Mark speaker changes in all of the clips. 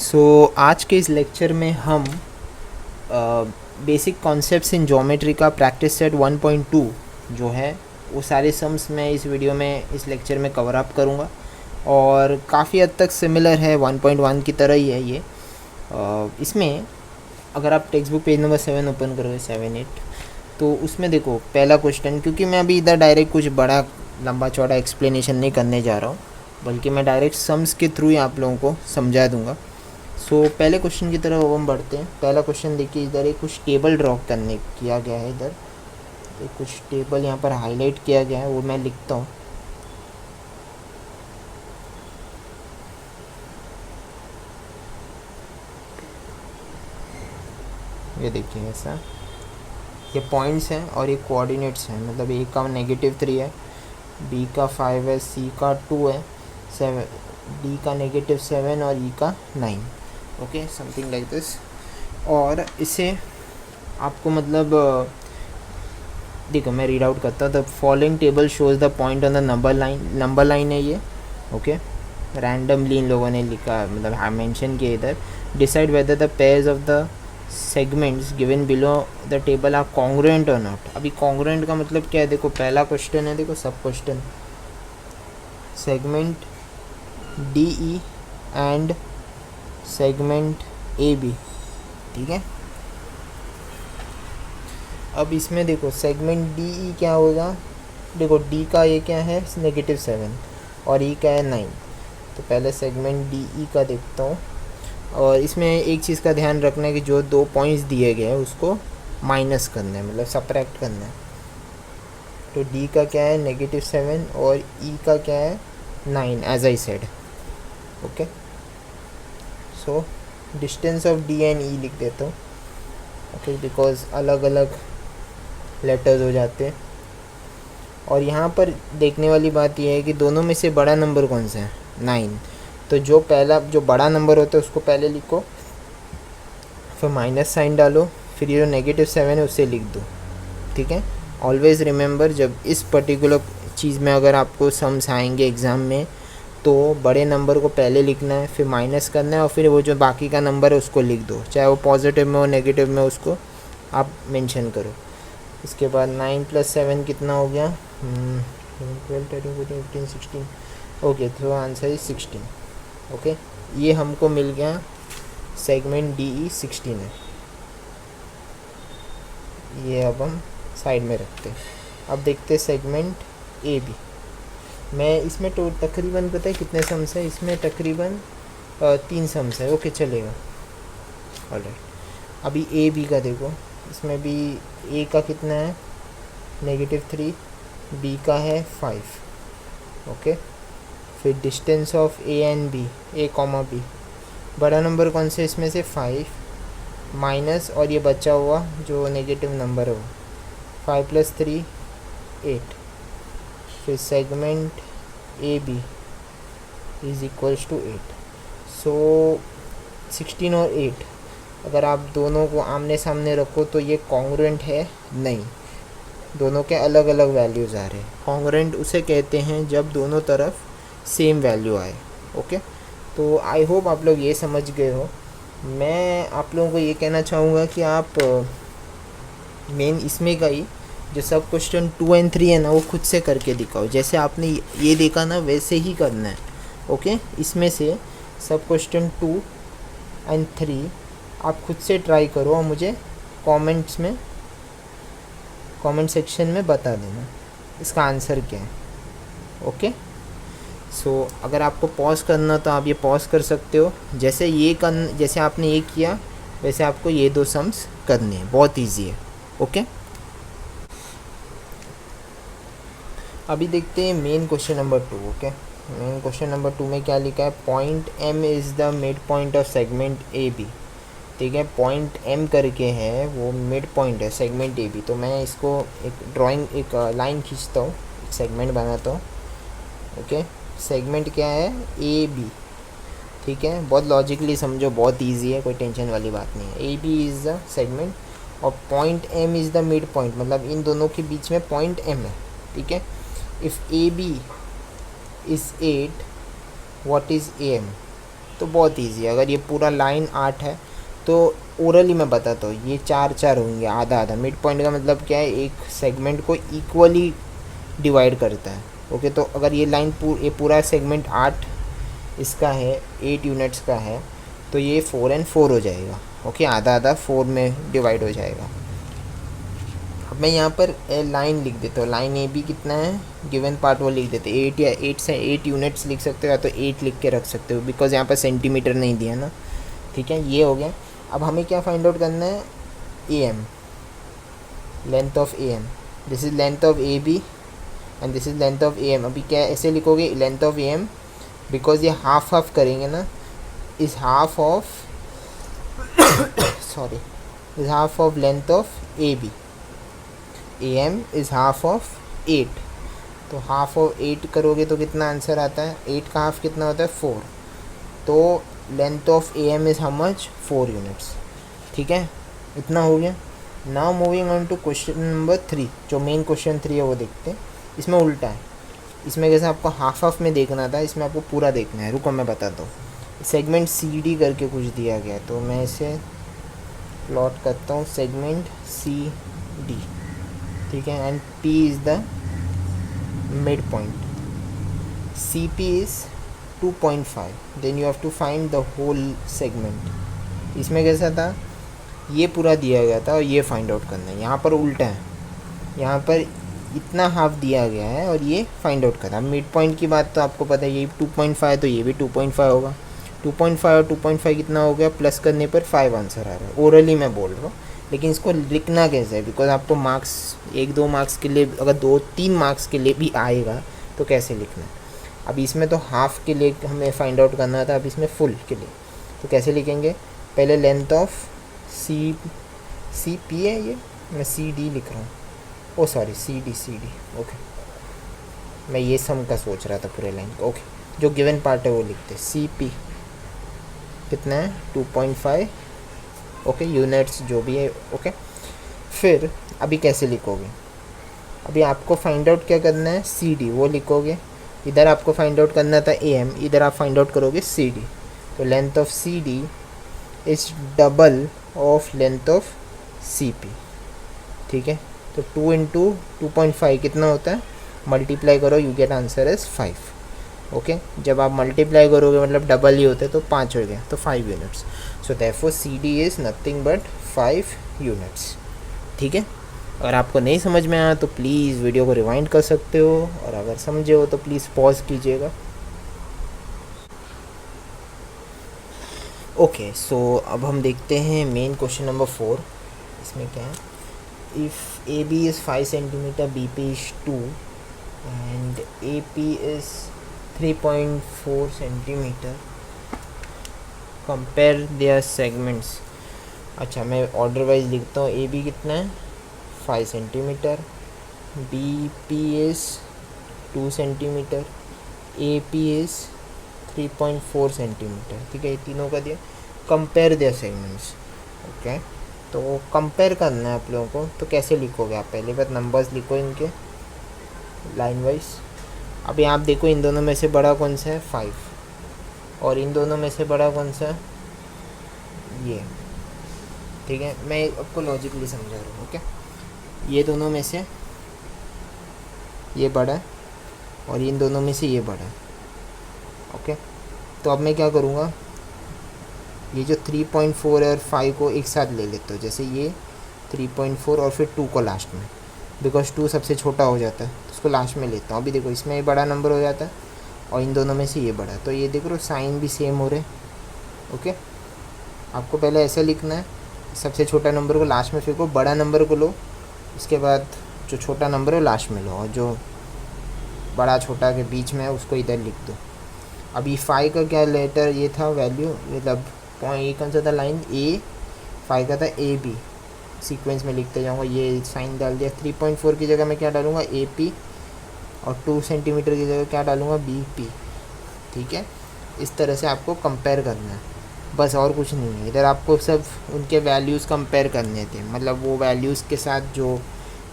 Speaker 1: आज के इस लेक्चर में हम बेसिक कॉन्सेप्ट्स इन ज्योमेट्री का प्रैक्टिस सेट 1.2 जो है वो सारे सम्स मैं इस वीडियो में इस लेक्चर में कवर अप करूँगा और काफ़ी हद तक सिमिलर है 1.1 की तरह ही है ये। इसमें अगर आप text book page number 7 open करोगे 7-8 तो उसमें देखो पहला क्वेश्चन, क्योंकि मैं अभी इधर डायरेक्ट कुछ बड़ा लंबा चौड़ा एक्सप्लेनेशन नहीं करने जा रहा हूँ बल्कि मैं डायरेक्ट सम्स के थ्रू ही आप लोगों को समझा दूँगा। पहले क्वेश्चन की तरफ हम बढ़ते हैं। पहला क्वेश्चन देखिए, इधर एक कुछ टेबल ड्रॉ करने किया गया है। इधर एक कुछ टेबल यहाँ पर हाईलाइट किया गया है, वो मैं लिखता हूँ। ये देखिए ऐसा, ये पॉइंट्स हैं और ये कोऑर्डिनेट्स हैं, मतलब ए का -3 है, बी का 5 है, सी का 2 है, 7, डी का -7 और ई का 9। Okay, something like this. और इसे आपको मतलब देखो मैं रीड आउट करता हूँ। The following table shows the point on the number line है ये। ओके, रैंडमली इन लोगों ने लिखा, मतलब मेंशन किया इधर। Decide whether the pairs of the segments given below the table are congruent और नॉट। अभी कॉन्ग्रुएंट का मतलब क्या है, देखो पहला क्वेश्चन है, देखो sub question, segment D E and segment A B, ठीक है। अब इसमें देखो सेगमेंट डी ई क्या होगा, देखो डी का ये क्या है -7 और ई का है 9। तो पहले सेगमेंट डी ई का देखता हूँ। और इसमें एक चीज़ का ध्यान रखना है कि जो 2 पॉइंट्स दिए गए हैं उसको माइनस करना है, मतलब सब्ट्रैक्ट करना है। तो डी का क्या है -7 और ई का क्या है 9, as I said. Okay, so distance of D and E लिख देता हूँ। ओके, बिकॉज अलग अलग लेटर्स हो जाते हैं। और यहाँ पर देखने वाली बात यह है कि दोनों में से बड़ा नंबर कौन सा है, 9। तो जो पहला जो बड़ा नंबर होता है उसको पहले लिखो, फिर माइनस साइन डालो, फिर ये जो -7 है उसे लिख दो, ठीक है। ऑलवेज़ रिमेंबर, जब इस पर्टिकुलर चीज़ में अगर आपको सम्स आएंगे एग्ज़ाम में तो बड़े नंबर को पहले लिखना है, फिर माइनस करना है और फिर वो जो बाकी का नंबर है उसको लिख दो, चाहे वो पॉजिटिव में हो नेगेटिव में, उसको आप मेंशन करो। इसके बाद 9 + 7 कितना हो गया, 12, 13, 14, 15, 16। ओके, तो आंसर इज 16। ओके, ये हमको मिल गया सेगमेंट डी ई 16 है। ये अब हम साइड में रखते हैं। अब देखते हैं सेगमेंट ए बी। मैं इसमें तो तकरीबन पता है कितने सम्स है, इसमें तकरीबन 3 सम्स है। ओके, चलेगा, ऑलराइट। अभी ए बी का देखो, इसमें भी ए का कितना है -3, बी का है 5। ओके, फिर distance of A and B, A comma B, बड़ा नंबर कौन से इसमें से 5 माइनस और ये बचा हुआ जो नेगेटिव नंबर है वो 5 + 3 8। फिर segment A B is equals to 8। सो 16 और 8 अगर आप दोनों को आमने सामने रखो तो ये कॉन्ग्रुएंट है नहीं, दोनों के अलग अलग वैल्यूज़ आ रहे हैं। कॉन्ग्रुएंट उसे कहते हैं जब दोनों तरफ सेम वैल्यू आए। ओके, तो आई होप आप लोग ये समझ गए हो। मैं आप लोगों को ये कहना चाहूँगा कि आप मेन इसमें का ही जो सब क्वेश्चन 2 और 3 है ना, वो खुद से करके दिखाओ। जैसे आपने ये देखा ना वैसे ही करना है। ओके, इसमें से सब क्वेश्चन 2 और 3 आप खुद से ट्राई करो और मुझे कमेंट सेक्शन में बता देना इसका आंसर क्या है। ओके, सो अगर आपको पॉज करना तो आप ये पॉज कर सकते हो। जैसे आपने ये किया वैसे आपको ये 2 सम्स करने हैं, बहुत इजी है। ओके, अभी देखते हैं main question number 2। Okay, main question number 2 में क्या लिखा है, point M is the mid point of segment A B. ठीक है, पॉइंट एम करके है वो मिड पॉइंट है सेगमेंट ए बी। तो मैं इसको एक लाइन खींचता हूँ, एक सेगमेंट बनाता हूँ। ओके, सेगमेंट क्या है, ए बी, ठीक है। बहुत लॉजिकली समझो, बहुत इजी है, कोई टेंशन वाली बात नहीं है। A B is the segment और point M is the mid point, मतलब इन दोनों के बीच में पॉइंट एम है, ठीक है। If A B is 8, what is A M, तो बहुत इजी है। अगर ये पूरा लाइन 8 है तो ओरली मैं बताता हूँ, ये 4 4 होंगे, आधा आधा। मिड पॉइंट का मतलब क्या है, एक सेगमेंट को इक्वली डिवाइड करता है। ओके, तो अगर ये लाइन ये पूरा सेगमेंट 8 इसका है, 8 यूनिट्स का है, तो ये 4 and 4 हो जाएगा। ओके, आधा आधा 4 में डिवाइड हो जाएगा। अब मैं यहाँ पर लाइन लिख देता हूँ। लाइन ए बी कितना है, गिवन पार्ट वो लिख देते हैं 8 या 8 से 8 यूनिट्स लिख सकते हो, या तो 8 लिख के रख सकते हो, बिकॉज यहाँ पर सेंटीमीटर नहीं दिया ना। ठीक है, ये हो गया। अब हमें क्या फाइंड आउट करना है, A M, length of A M. This is length of A B and this is length of A M. अभी क्या ऐसे लिखोगे, length of A M, because ये हाफ हाफ करेंगे ना, is half of sorry, is half of length of A B. A M is half of 8, तो half of 8 करोगे तो कितना आंसर आता है, 8 का हाफ कितना होता है, 4। तो length of A M is how much, 4 units. ठीक है, इतना हो गया। Now moving on to question number 3, जो मेन क्वेश्चन 3 है वो देखते हैं। इसमें उल्टा है, इसमें जैसे आपको हाफ हाफ में देखना था, इसमें आपको पूरा देखना है। रुको मैं बताता हूँ। सेगमेंट सी डी करके कुछ दिया गया है, तो मैं इसे प्लॉट करता हूँ, सेगमेंट सी डी। ठीक है, and P is the mid point, C P is 2.5, then you have to find the whole segment. इसमें कैसा था, ये पूरा दिया गया था और ये फाइंड आउट करना है। यहाँ पर उल्टा है, यहाँ पर इतना हाफ दिया गया है और ये फाइंड आउट करना। मिड पॉइंट की बात तो आपको पता है, ये 2.5 तो ये भी 2.5 होगा। 2.5 और 2.5 कितना हो गया, प्लस करने पर 5 आंसर आ रहा है। ओरली मैं बोल रहा हूँ, लेकिन इसको लिखना कैसे है, बिकॉज आपको मार्क्स 1-2 मार्क्स के लिए, अगर 2-3 मार्क्स के लिए भी आएगा तो कैसे लिखना है। अब इसमें तो हाफ के लिए हमें फाइंड आउट करना था, अब इसमें फुल के लिए तो कैसे लिखेंगे। पहले लेंथ ऑफ सी पी है, ये मैं सी डी लिख रहा हूँ, ओ सॉरी सी डी ओके, मैं ये सम का सोच रहा था पूरे लाइन का। ओके, जो गिवन पार्ट है वो लिखते हैं। सी पी कितना है, 2.5। ओके, यूनिट्स जो भी है। ओके, फिर अभी कैसे लिखोगे, अभी आपको फाइंड आउट क्या करना है, सी डी वो लिखोगे। इधर आपको फाइंड आउट करना था ए एम, इधर आप फाइंड आउट करोगे सी डी। तो length of C D is double of length of C P. ठीक है, तो 2 × 2.5 कितना होता है, मल्टीप्लाई करो, you get answer is 5। Okay, जब आप मल्टीप्लाई करोगे मतलब डबल ही होता है, तो 5 हो गया, तो 5 units. So therefore C D is nothing but 5 units. ठीक है, अगर आपको नहीं समझ में आया तो प्लीज़ वीडियो को रिवाइंड कर सकते हो, और अगर समझे हो तो प्लीज़ पॉज कीजिएगा। ओके, सो अब हम देखते हैं मेन क्वेश्चन नंबर 4। इसमें क्या है, if A B is 5 centimetre, B P is 2 and A P is 3.4 centimetre, compare their segments. अच्छा, मैं ऑर्डर वाइज लिखता हूँ। ए बी कितना है, 5 centimetre, B P is 2 centimetre, A P is 3.4 centimetre. ठीक है, ये तीनों का दिया। Compare their segments. ओके, तो कंपेयर करना है आप लोगों को, तो कैसे लिखोगे आप, पहले बात नंबर्स लिखो इनके लाइन वाइज। अभी आप देखो, इन दोनों में से बड़ा कौन सा है, 5, और इन दोनों में से बड़ा कौन सा है, ये। ठीक है, मैं आपको लॉजिकली समझा रहा हूँ। ओके, ये दोनों में से ये बड़ा है और इन दोनों में से ये बड़ा है। ओके, तो अब मैं क्या करूँगा, ये जो 3.4 और 5 को एक साथ ले लेता हूँ। जैसे ये 3.4 और फिर 2 को लास्ट में, बिकॉज 2 सबसे छोटा हो जाता है, तो उसको लास्ट में लेता हूँ। अभी देखो, इसमें ये बड़ा नंबर हो जाता है और इन दोनों में से ये बड़ा, तो ये देख लो साइन भी सेम हो रहे। ओके, आपको पहले ऐसा लिखना है, सबसे छोटा नंबर को लास्ट में फेंको, बड़ा नंबर को लो, उसके बाद जो छोटा नंबर है लास्ट में लो, और जो बड़ा छोटा के बीच में है उसको इधर लिख दो। अभी 5 का क्या लेटर ये था, वैल्यू, मतलब ये कौन सा था, लाइन ए, 5 का था ए बी, सीक्वेंस में लिखते जाऊँगा। ये साइन डाल दिया। 3.4 की जगह मैं क्या डालूँगा, ए पी, और 2 सेंटीमीटर की जगह क्या डालूँगा, बी पी। ठीक है, इस तरह से आपको कंपेयर करना है, बस और कुछ नहीं है। इधर आपको सब उनके वैल्यूज़ कंपेयर करने थे, मतलब वो वैल्यूज़ के साथ जो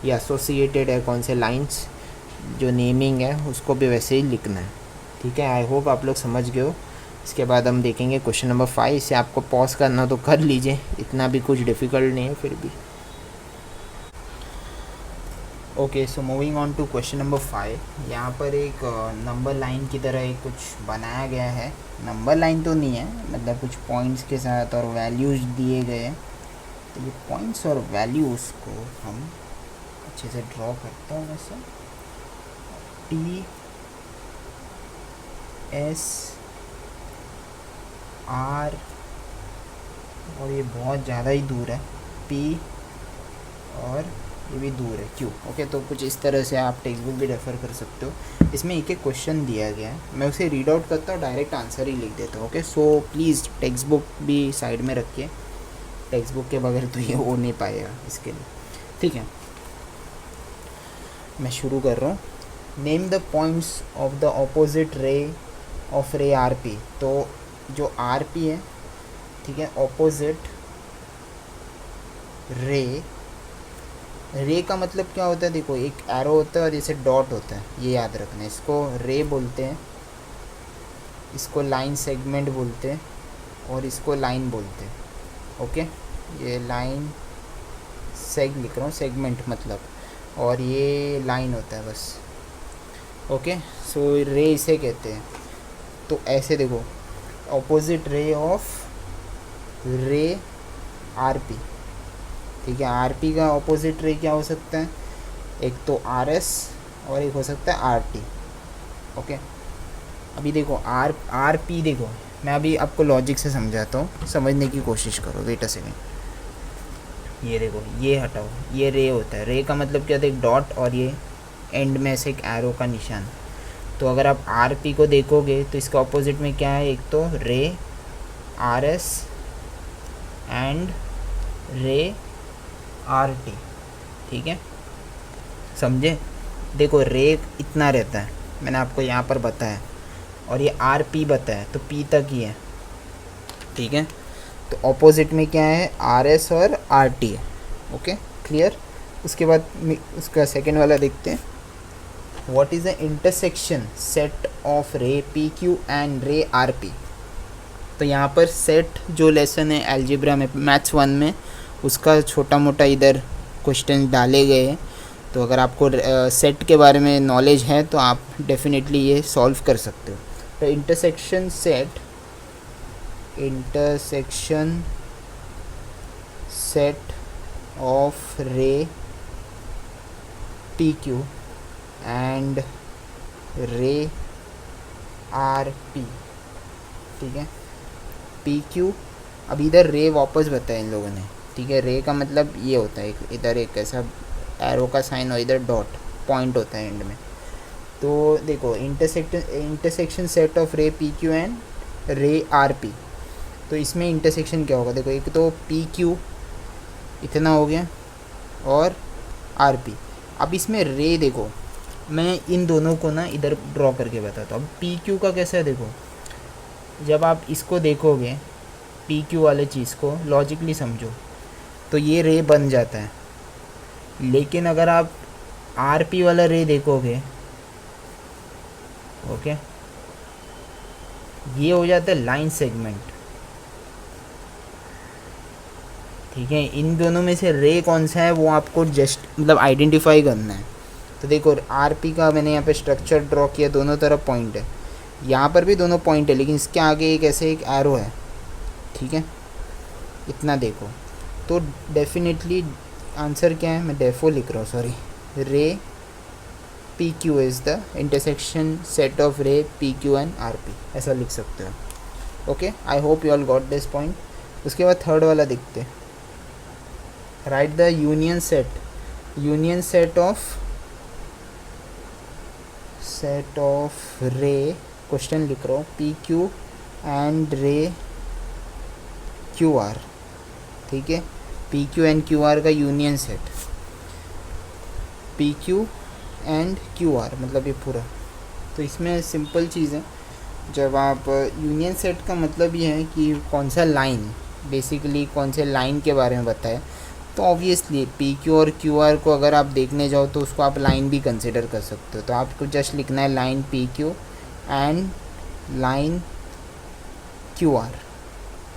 Speaker 1: ये एसोसिएटेड है, कौन से लाइंस, जो नेमिंग है उसको भी वैसे ही लिखना है। ठीक है, आई होप आप लोग समझ गए हो। इसके बाद हम देखेंगे क्वेश्चन नंबर 5। इसे आपको पॉज करना तो कर लीजिए, इतना भी कुछ डिफ़िकल्ट नहीं है फिर भी। Okay, so moving on to question number 5। यहाँ पर एक नंबर लाइन की तरह एक कुछ बनाया गया है। नंबर लाइन तो नहीं है, मतलब कुछ पॉइंट्स के साथ और वैल्यूज़ दिए गए हैं। तो ये पॉइंट्स और वैल्यूज़ को हम अच्छे से ड्रॉ करते हैं। वैसे टी एस आर, और ये बहुत ज़्यादा ही दूर है, पी, और ये भी दूर है, क्यू। ओके, तो कुछ इस तरह से आप टेक्स्ट बुक भी रेफ़र कर सकते हो। इसमें एक एक क्वेश्चन दिया गया है, मैं उसे रीड आउट करता हूँ, डायरेक्ट आंसर ही लिख देता हूँ। Okay, so please text book भी साइड में रखिए, टेक्स्ट बुक के बगैर तो ये हो नहीं पाएगा इसके लिए, ठीक है। मैं शुरू कर रहा हूँ। Name the points of the opposite ray of रे आर पी। तो जो आर पी है, ठीक है, ऑपोजिट रे, रे का मतलब क्या होता है, देखो एक एरो होता है और जैसे डॉट होता है, ये याद रखना है। इसको रे बोलते हैं, इसको लाइन सेगमेंट बोलते हैं, और इसको लाइन बोलते हैं। ओके, ये लाइन सेग लिख रहा हूँ, सेगमेंट मतलब, और ये लाइन होता है बस। ओके, सो रे इसे कहते हैं। तो ऐसे देखो, ऑपोजिट रे ऑफ रे आर पी, ठीक है। आर पी का ऑपोजिट रे क्या हो सकता है, एक तो आर एस और एक हो सकता है आर टी। ओके, अभी देखो आर पी, देखो मैं अभी आपको लॉजिक से समझाता हूँ, समझने की कोशिश करो। Wait a second. ये देखो, ये हटाओ, ये रे होता है। रे का मतलब क्या था, एक डॉट और ये एंड में से एक एरो का निशान। तो अगर आप आर पी को देखोगे तो इसका ऑपोजिट में क्या है, एक तो रे R S and ray R T, ठीक है, समझे। देखो रे इतना रहता है, मैंने आपको यहाँ पर बताया, और ये आर पी बताया, तो पी तक ही है, ठीक है। तो ऑपोजिट में क्या है, आर एस और आर टी है। Okay, clear. उसके बाद उसका सेकेंड वाला देखते हैं। What is the intersection set of ray P Q and ray R P. तो यहाँ पर सेट जो लेसन है अलजेब्रा में, मैथ्स 1 में, उसका छोटा मोटा इधर क्वेश्चन डाले गए हैं। तो अगर आपको सेट के बारे में नॉलेज है तो आप डेफिनेटली ये सॉल्व कर सकते हो। तो intersection set of ray P Q and ray R P, ठीक है। पी क्यू, अब इधर रे वापस बताया इन लोगों ने, ठीक है। रे का मतलब ये होता है, इधर एक ऐसा एरो का साइन और इधर डॉट पॉइंट होता है एंड में। तो देखो intersection set of ray P Q and ray R P. तो इसमें इंटरसेक्शन क्या होगा, देखो एक तो पी क्यू इतना हो गया और आर पी। अब इसमें रे देखो, मैं इन दोनों को ना इधर ड्रॉ करके बताता हूँ। अब पी क्यू का कैसा है, देखो जब आप इसको देखोगे पी क्यू वाले चीज़ को लॉजिकली समझो तो ये रे बन जाता है। लेकिन अगर आप आर पी वाला रे देखोगे, ओके, ये हो जाता है लाइन सेगमेंट, ठीक है। इन दोनों में से रे कौन सा है वो आपको जस्ट मतलब आइडेंटिफाई करना है। तो देखो आर पी का मैंने यहाँ पे स्ट्रक्चर ड्रॉ किया, दोनों तरफ पॉइंट है, यहाँ पर भी दोनों पॉइंट है, लेकिन इसके आगे एक ऐसे एक एरो है, ठीक है। इतना देखो, तो डेफिनेटली आंसर क्या है, मैं डेफो लिख रहा हूँ, sorry. Ray P Q is the intersection set of ray P Q and R P, ऐसा लिख सकते हो। Okay, I hope you all got this point. उसके बाद थर्ड वाला देखते हैं। Right the union set of ray, question लिख रहा हूँ, P Q and ray Q R, ठीक है। P Q and Q R का union set, P Q and Q R मतलब ये पूरा। तो इसमें सिंपल चीज़ है, जब आप यूनियन सेट का मतलब ये है कि कौन सा लाइन, बेसिकली कौन से लाइन के बारे में बताए। तो ऑब्वियसली पी क्यू और क्यू आर को अगर आप देखने जाओ तो उसको आप लाइन भी कंसिडर कर सकते हो। तो आपको जस्ट लिखना है line P Q and line Q R,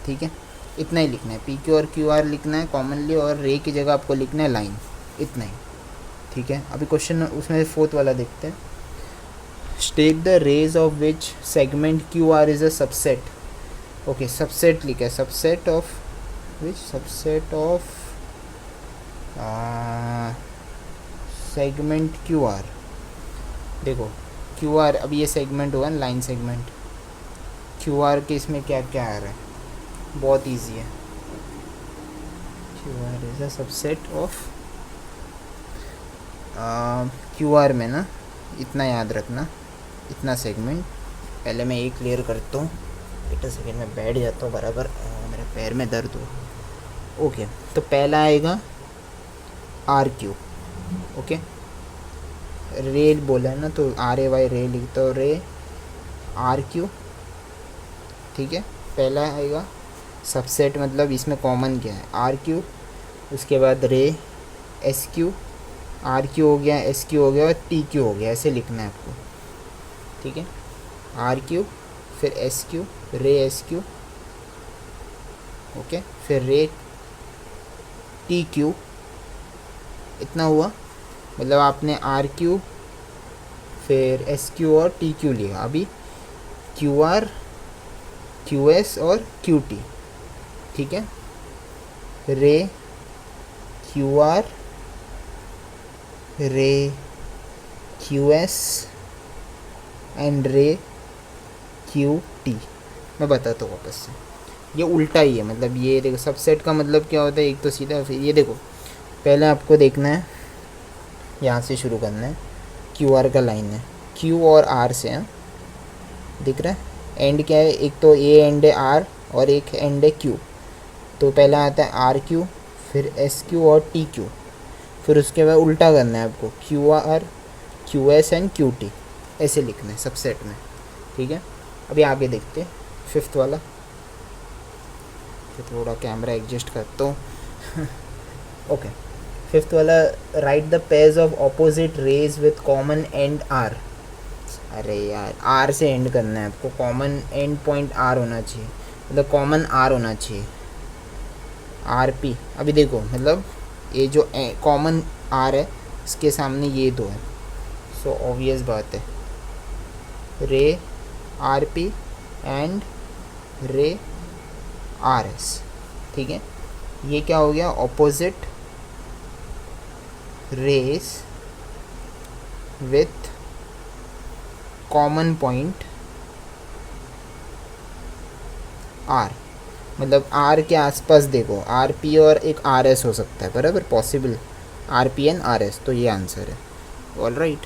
Speaker 1: ठीक है, इतना ही लिखना है। पी क्यू और क्यू आर लिखना है कॉमनली, और रे की जगह आपको लिखना है लाइन, इतना ही, ठीक है। अभी क्वेश्चन उसमें फोर्थ वाला देखते हैं। State the rays of which segment Q R is a subset. Okay, subset लिखा है, subset of which, subset of segment Q R. देखो क्यू आर, अब ये सेगमेंट हुआ ना, लाइन सेगमेंट। क्यू आर के इसमें क्या क्या आ रहा है, बहुत इजी है। Q R is a subset of, Q R में ना, इतना याद रखना, इतना सेगमेंट। पहले मैं एक क्लियर करता हूँ, एक सेकेंड में बैठ जाता हूँ बराबर, मेरे पैर में दर्द हो। ओके, तो पहला आएगा आर क्यू। ओके, रे बोला है ना, तो आर ए वाई रे लिखता हूँ, रे आर क्यू, ठीक है। पहला आएगा सबसेट, मतलब इसमें कॉमन क्या है, आर क्यू। उसके बाद रे एस क्यू, आर क्यू हो गया, एस क्यू हो गया, और टी क्यू हो गया, ऐसे लिखना है आपको, ठीक है। आर क्यू, फिर एस क्यू, रे एस क्यू, ओके, फिर रे टी क्यू, इतना हुआ। मतलब आपने आर क्यू, फिर एस क्यू और टी क्यू लिया। अभी क्यू आर, क्यू एस और क्यू टी, ठीक है। रे क्यू आर, रे Q S and ray Q T. मैं बताता हूँ वापस से, ये उल्टा ही है। मतलब ये देखो, सबसेट का मतलब क्या होता है, एक तो सीधा, फिर ये देखो, पहले आपको देखना है, यहाँ से शुरू करना है। क्यू आर का लाइन है, क्यू और आर से है, दिख रहा है। एंड क्या है, एक तो ए एंड है आर, और एक एंड है क्यू। तो पहला आता है आर क्यू, फिर एस क्यू और टी क्यू, फिर उसके बाद उल्टा करना है आपको, Q R, Q S and Q T, ऐसे लिखना है सबसेट में, ठीक है। अभी आगे देखते हैं फिफ्थ वाला, तो थोड़ा कैमरा एडजस्ट करता हूँ। ओके, फिफ्थ वाला, write the pairs of opposite rays with common end R. अरे यार, आर से एंड करना है आपको, कॉमन एंड पॉइंट आर होना चाहिए, मतलब कॉमन आर होना चाहिए, आर पी। अभी देखो, मतलब ये जो कॉमन आर है, इसके सामने ये दो है, सो ऑब्वियस बात है, ray R P and ray R S, ठीक है। ये क्या हो गया, opposite rays with common point R. मतलब आर के आसपास देखो, आर पी और एक आर एस हो सकता है, बराबर, possible, are P and R S, तो ये आंसर है। All right.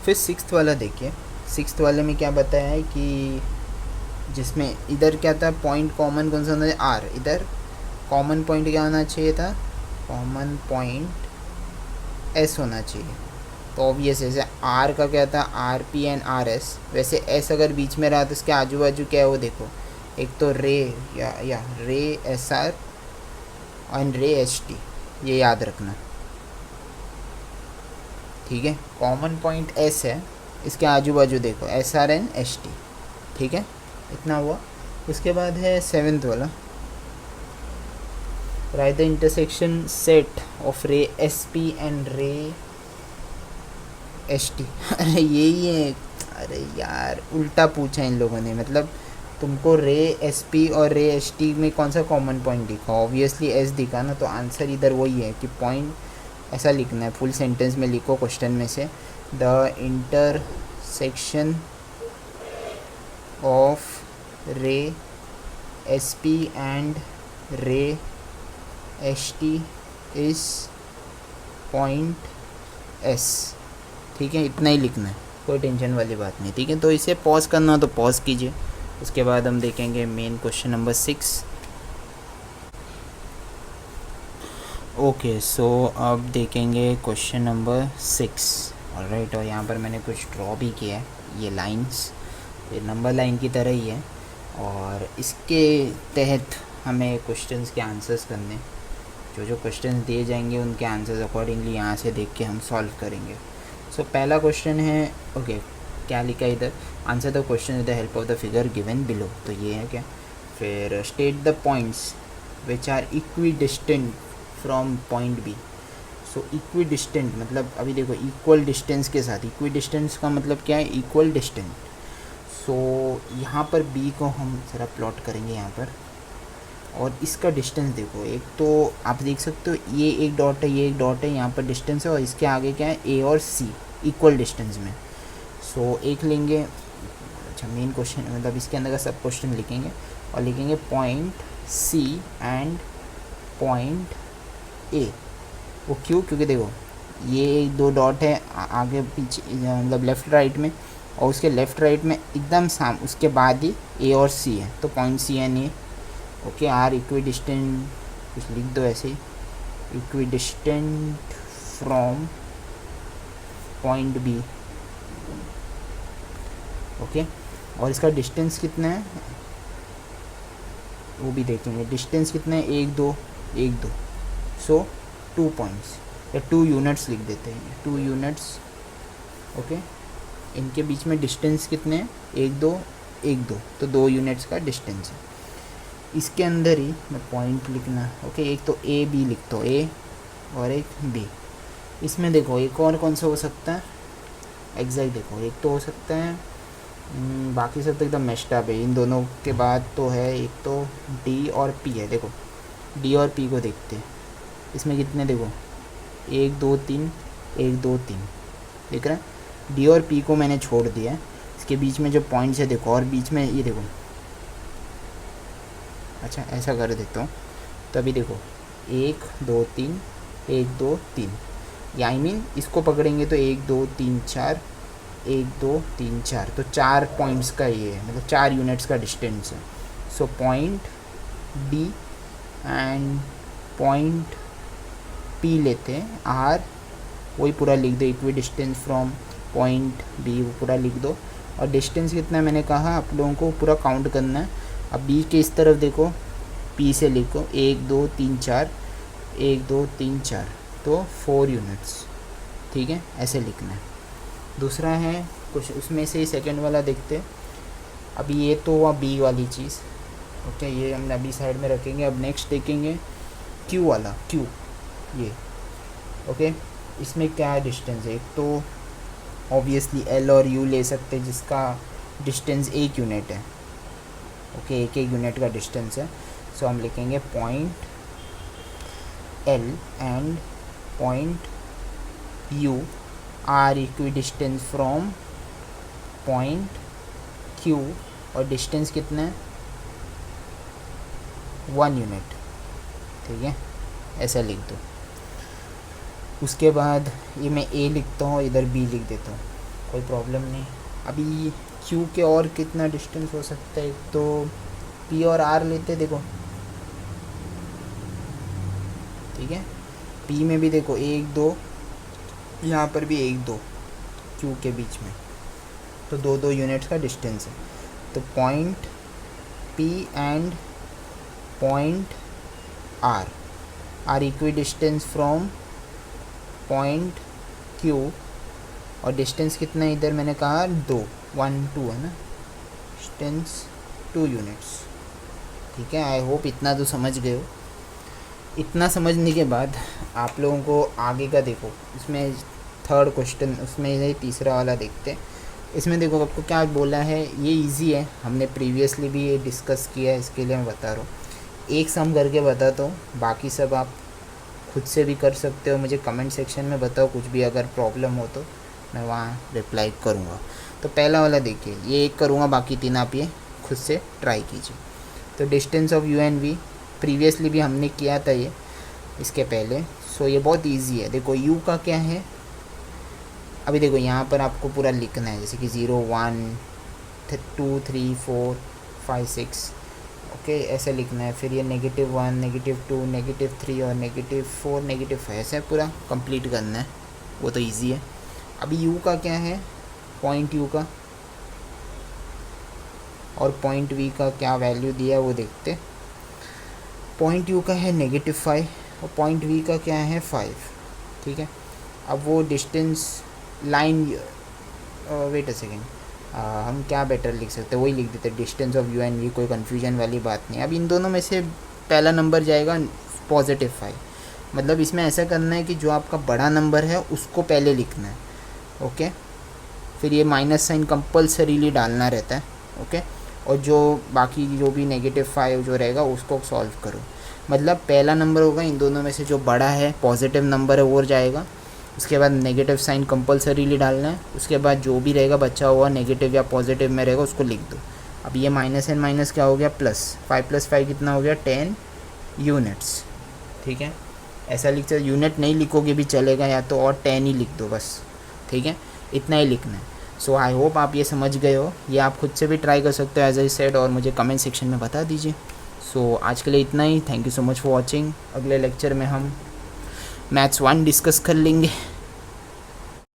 Speaker 1: फिर सिक्स्थ वाला देखिए, सिक्स्थ वाले में क्या बताया है कि जिसमें इधर क्या था, पॉइंट कॉमन कौन सा होना है, आर। इधर कॉमन पॉइंट क्या होना चाहिए था, कॉमन पॉइंट एस होना चाहिए। तो ऑब्वियस, जैसे आर का क्या था, are P and R S, वैसे एस अगर बीच में रहा तो इसके आजू बाजू क्या है वो देखो, एक तो रे या रे S R and ray S T, ये याद रखना, ठीक है। कॉमन पॉइंट एस है, इसके आजू बाजू देखो S R and S T, ठीक है, इतना हुआ। उसके बाद है सेवेंथ वाला, write the intersection set of ray S P and ray S T. अरे यही है, अरे यार उल्टा पूछा इन लोगों ने। मतलब तुमको रे एस पी और रे एस टी में कौन सा कॉमन पॉइंट दिखा, ऑब्वियसली एस दिखा ना, तो आंसर इधर वही है कि पॉइंट ऐसा लिखना है, फुल सेंटेंस में लिखो क्वेश्चन में से, the intersection of ray S P and ray S T is point S, ठीक है, इतना ही लिखना है, कोई टेंशन वाली बात नहीं, ठीक है। तो इसे पॉज करना हो तो पॉज कीजिए। उसके बाद हम देखेंगे मेन क्वेश्चन नंबर 6। ओके, सो अब देखेंगे क्वेश्चन नंबर 6, ऑलराइट। और यहाँ पर मैंने कुछ ड्रॉ भी किया है, ये लाइंस, ये नंबर लाइन की तरह ही है, और इसके तहत हमें क्वेश्चंस के आंसर्स करने, जो क्वेश्चंस दिए जाएंगे उनके आंसर्स अकॉर्डिंगली यहाँ से देख के हम सॉल्व करेंगे। सो पहला क्वेश्चन है, ओके,
Speaker 2: क्या लिखा है इधर, answer the question with the help of the figure given below, तो ये है क्या। फिर state the points which are equidistant from point B. सो इक्वी डिस्टेंट मतलब अभी देखो इक्वल डिस्टेंस के साथ, इक्वी डिस्टेंस का मतलब क्या है, इक्वल डिस्टेंट। सो यहाँ पर बी को हम ज़रा प्लॉट करेंगे यहाँ पर, और इसका डिस्टेंस देखो, एक तो आप देख सकते हो ये एक डॉट है, ये एक डॉट है, यहाँ पर डिस्टेंस है, और इसके आगे क्या है, ए और सी इक्वल डिस्टेंस में। सो एक लेंगे, अच्छा मेन क्वेश्चन मतलब इसके अंदर का सब क्वेश्चन लिखेंगे, और लिखेंगे point C and point A. वो क्यों, क्योंकि देखो ये एक दो डॉट है आगे पीछे मतलब लेफ़्ट राइट में, और उसके लेफ़्ट राइट में एकदम उसके बाद ही ए और सी है, तो point C and A. Okay, are equidistant, कुछ लिख दो ऐसे ही, equidistant from point B. Okay, और इसका डिस्टेंस कितना है वो भी देखेंगे, डिस्टेंस कितना है, एक दो एक दो, सो 2 पॉइंट्स या 2 यूनिट्स लिख देते हैं, 2 यूनिट्स। ओके, इनके बीच में डिस्टेंस कितने हैं, एक दो एक दो, तो 2 यूनिट्स का डिस्टेंस है। इसके अंदर ही मैं पॉइंट लिखना, ओके, एक तो ए बी लिख दो, ए और एक बी। इसमें देखो एक और कौन सा हो सकता है, एग्जैक्ट देखो एक तो हो सकता है, बाकी सब तो एकदम मेस्ड अप है, इन दोनों के बाद तो है एक तो डी और पी है। देखो डी और पी को देखते हैं, इसमें कितने देखो 1 2 3 1 2 3 दिख रहा है। डी और पी को मैंने छोड़ दिया है, इसके बीच में जो पॉइंट्स है देखो, और बीच में ये देखो, अच्छा ऐसा कर देता हूँ, तो अभी देखो 1 2 3 1 2 3, या आई मीन इसको पकड़ेंगे तो 1 2 3 4 1 2 3 4, तो 4 पॉइंट्स का ये है, मतलब 4 यूनिट्स का डिस्टेंस है। So point D and point P लेते हैं, आर वही पूरा लिख दो, equidistance from point B वो पूरा लिख दो, और डिस्टेंस कितना है मैंने कहा आप लोगों को पूरा काउंट करना है। अब बी के इस तरफ देखो, पी से लिखो 1 2 3 4 1 2 3 4, तो 4 यूनिट्स, ठीक है, ऐसे लिखना है। दूसरा है कुछ उसमें से ही सेकंड वाला देखते हैं। अभी ये तो हुआ बी वाली चीज़, ओके, ये हम अभी साइड में रखेंगे। अब नेक्स्ट देखेंगे क्यू वाला, क्यू ये, ओके, इसमें क्या डिस्टेंस है, एक तो ऑब्वियसली एल और यू ले सकते हैं जिसका डिस्टेंस 1 यूनिट है, ओके, 1 यूनिट का डिस्टेंस है। सो हम लिखेंगे point L and point U are equidistance from point Q, और डिस्टेंस कितना है 1 यूनिट, ठीक है, ऐसा लिख दो। उसके बाद ये मैं ए लिखता हूँ, इधर बी लिख देता हूँ, कोई प्रॉब्लम नहीं। अभी क्यू के और कितना डिस्टेंस हो सकता है, तो पी और आर लेते देखो, ठीक है, पी में भी देखो 1 2, यहाँ पर भी 1 2 क्यू के बीच में, तो 2 2 यूनिट्स का डिस्टेंस है। तो point P and point R are equidistance from point Q, और डिस्टेंस कितना है इधर मैंने कहा 2 1 2 है ना, डिस्टेंस 2 यूनिट्स, ठीक है। आई होप इतना तो समझ गए हो। इतना समझने के बाद आप लोगों को आगे का देखो, इसमें थर्ड क्वेश्चन, उसमें ये तीसरा वाला देखते हैं। इसमें देखो आपको क्या बोला है, ये इजी है, हमने प्रीवियसली भी ये डिस्कस किया है, इसके लिए मैं बता रहा हूँ। एक सम करके बताता हूँ, बाकी सब आप खुद से भी कर सकते हो। मुझे कमेंट सेक्शन में बताओ, कुछ भी अगर प्रॉब्लम हो तो मैं वहाँ रिप्लाई करूँगा। तो पहला वाला देखिए, ये एक करूँगा, बाकी 3 आप ये खुद से ट्राई कीजिए। तो distance of U and V previously भी हमने किया था ये इसके पहले। सो ये बहुत इजी है। देखो यू का क्या है, अभी देखो यहाँ पर आपको पूरा लिखना है, जैसे कि 0 1 2 3 4 5 6, ओके, ऐसे लिखना है। फिर ये -1 -2 -3 और -4 -5, ऐसे पूरा कंप्लीट करना है, वो तो इजी है। अभी यू का क्या है, पॉइंट यू का और पॉइंट वी का क्या वैल्यू दिया है वो देखते। पॉइंट यू का है -5 और पॉइंट वी का क्या है 5, ठीक है। अब वो distance line, wait a second, हम क्या बेटर लिख सकते हैं, वही लिख देते distance of U and V, कोई कन्फ्यूजन वाली बात नहीं। अब इन दोनों में से पहला नंबर जाएगा +5, मतलब इसमें ऐसा करना है कि जो आपका बड़ा नंबर है उसको पहले लिखना है, ओके। फिर ये माइनस साइन कंपल्सरीली डालना रहता है, ओके। और जो बाकी जो भी -5 जो रहेगा उसको सॉल्व करो। मतलब पहला नंबर होगा इन दोनों में से जो बड़ा है, पॉजिटिव नंबर है वो जाएगा, उसके बाद नेगेटिव साइन कंपल्सरीली डालना है, उसके बाद जो भी रहेगा बचा हुआ नेगेटिव या पॉजिटिव में रहेगा उसको लिख दो। अब ये माइनस एंड माइनस क्या हो गया, +5 + 5 कितना हो गया, 10 यूनिट्स, ठीक है। ऐसा लिख सकते, यूनिट नहीं लिखोगे भी चलेगा, या तो और 10 ही लिख दो बस, ठीक है, इतना ही लिखना है। सो आई होप आप ये समझ गए हो, ये आप खुद से भी ट्राई कर सकते हो एज आई सेड, और मुझे कमेंट सेक्शन में बता दीजिए। सो आज के लिए इतना ही, thank you so much for watching. अगले लेक्चर में हम मैथ्स 1 डिस्कस कर लेंगे।